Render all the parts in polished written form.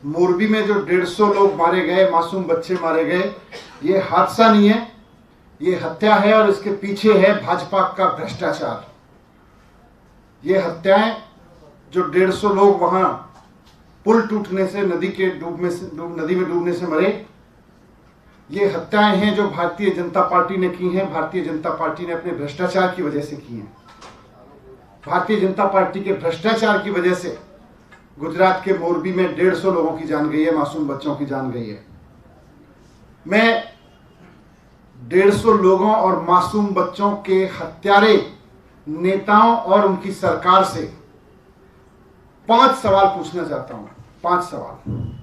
मोरबी में जो 150 लोग मारे गए, मासूम बच्चे मारे गए, ये हादसा नहीं है, ये हत्या है और इसके पीछे है भाजपा का भ्रष्टाचार। ये हत्याएं जो 150 लोग वहां पुल टूटने से, नदी में डूबने से मरे, ये हत्याएं हैं जो भारतीय जनता पार्टी ने की हैं। भारतीय जनता पार्टी ने अपने भ्रष्टाचार की वजह से की हैं। भारतीय जनता पार्टी के भ्रष्टाचार की वजह से गुजरात के मोरबी में 150 लोगों की जान गई है, मासूम बच्चों की जान गई है। मैं 150 लोगों और मासूम बच्चों के हत्यारे नेताओं और उनकी सरकार से 5 सवाल पूछना चाहता हूं। 5 सवाल।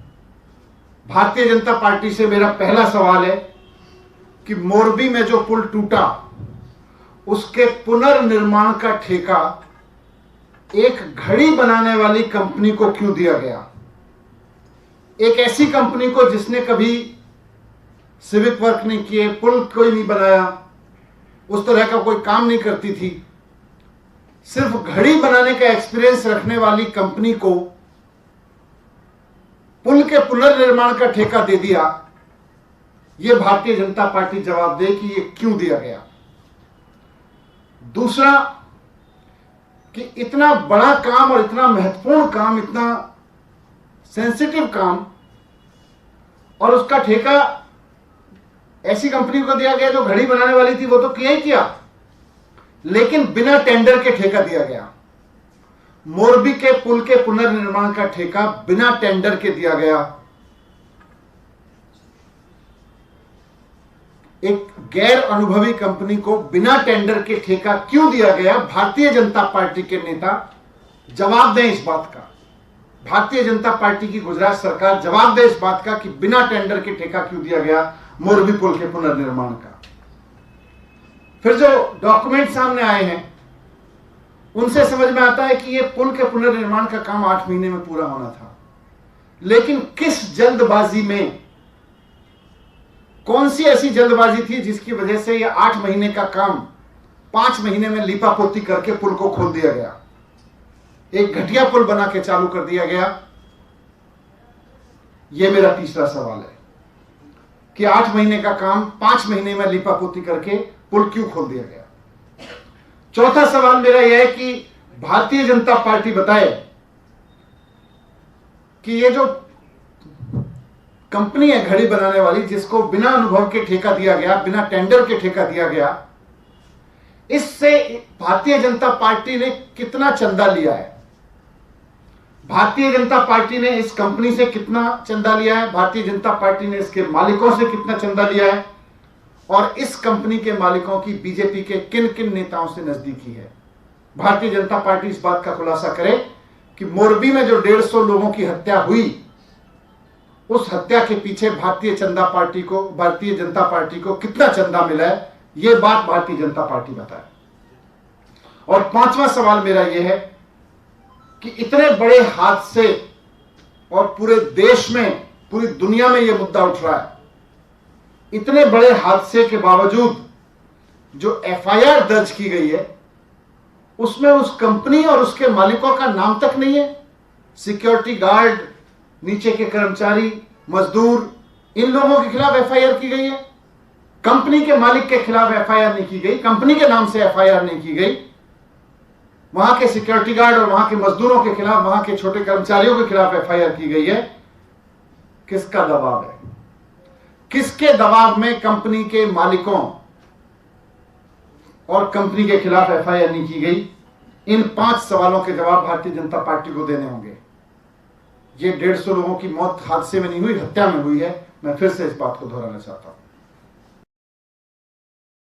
भारतीय जनता पार्टी से मेरा पहला सवाल है कि मोरबी में जो पुल टूटा उसके पुनर्निर्माण का ठेका एक घड़ी बनाने वाली कंपनी को क्यों दिया गया? एक ऐसी कंपनी को जिसने कभी सिविक वर्क नहीं किए, पुल कोई नहीं बनाया, उस तरह का कोई काम नहीं करती थी, सिर्फ घड़ी बनाने का एक्सपीरियंस रखने वाली कंपनी को पुल के पुनर्निर्माण का ठेका दे दिया। यह भारतीय जनता पार्टी जवाब दे कि यह क्यों दिया गया। दूसरा, कि इतना बड़ा काम और इतना महत्वपूर्ण काम, इतना सेंसिटिव काम, और उसका ठेका ऐसी कंपनी को दिया गया जो घड़ी बनाने वाली थी, वो तो किया ही किया, लेकिन बिना टेंडर के ठेका दिया गया। मोरबी के पुल के पुनर्निर्माण का ठेका बिना टेंडर के दिया गया। एक गैर अनुभवी कंपनी को बिना टेंडर के ठेका क्यों दिया गया? भारतीय जनता पार्टी के नेता जवाब दें इस बात का। भारतीय जनता पार्टी की गुजरात सरकार जवाब दे इस बात का कि बिना टेंडर के ठेका क्यों दिया गया मोरबी पुल के पुनर्निर्माण का। फिर जो डॉक्यूमेंट सामने आए हैं उनसे समझ में आता है कि यह पुल के पुनर्निर्माण का काम 8 महीने में पूरा होना था, लेकिन किस जल्दबाजी में, कौन सी ऐसी जल्दबाजी थी जिसकी वजह से यह 8 महीने का काम 5 महीने में लीपापोती करके पुल को खोल दिया गया? एक घटिया पुल बना के चालू कर दिया गया। यह मेरा तीसरा सवाल है कि 8 महीने का काम 5 महीने में लीपापोती करके पुल क्यों खोल दिया गया? चौथा सवाल मेरा यह है कि भारतीय जनता पार्टी बताए कि यह जो कंपनी है घड़ी बनाने वाली, जिसको बिना अनुभव के ठेका दिया गया, बिना टेंडर के ठेका दिया गया, इससे भारतीय जनता पार्टी ने कितना चंदा लिया है? भारतीय जनता पार्टी ने इस कंपनी से कितना चंदा लिया है? भारतीय जनता पार्टी ने इसके मालिकों से कितना चंदा लिया है? और इस कंपनी के मालिकों की बीजेपी के किन किन नेताओं से नजदीकी है? भारतीय जनता पार्टी इस बात का खुलासा करे कि मोरबी में जो 150 लोगों की हत्या हुई, उस हत्या के पीछे भारतीय जनता पार्टी को कितना चंदा मिला है, यह बात भारतीय जनता पार्टी बताए। और 5वां सवाल मेरा यह है कि इतने बड़े हादसे और पूरे देश में, पूरी दुनिया में यह मुद्दा उठ रहा है, इतने बड़े हादसे के बावजूद जो एफआईआर दर्ज की गई है उसमें उस कंपनी और उसके मालिकों का नाम तक नहीं है। सिक्योरिटी गार्ड, नीचे के कर्मचारी, मजदूर, इन लोगों के खिलाफ एफआईआर की गई है। कंपनी के मालिक के खिलाफ एफआईआर नहीं की गई, कंपनी के नाम से एफआईआर नहीं की गई। वहां के सिक्योरिटी गार्ड और वहां के मजदूरों के खिलाफ, वहां के छोटे कर्मचारियों के खिलाफ एफआईआर की गई है। किसका दबाव है? किसके दबाव में कंपनी के मालिकों और कंपनी के खिलाफ एफआईआर नहीं की गई? इन 5 सवालों के जवाब भारतीय जनता पार्टी को देने होंगे। ये 150 लोगों की मौत हादसे में नहीं हुई, हत्या में हुई है। मैं फिर से इस बात को दोहराना चाहता हूं।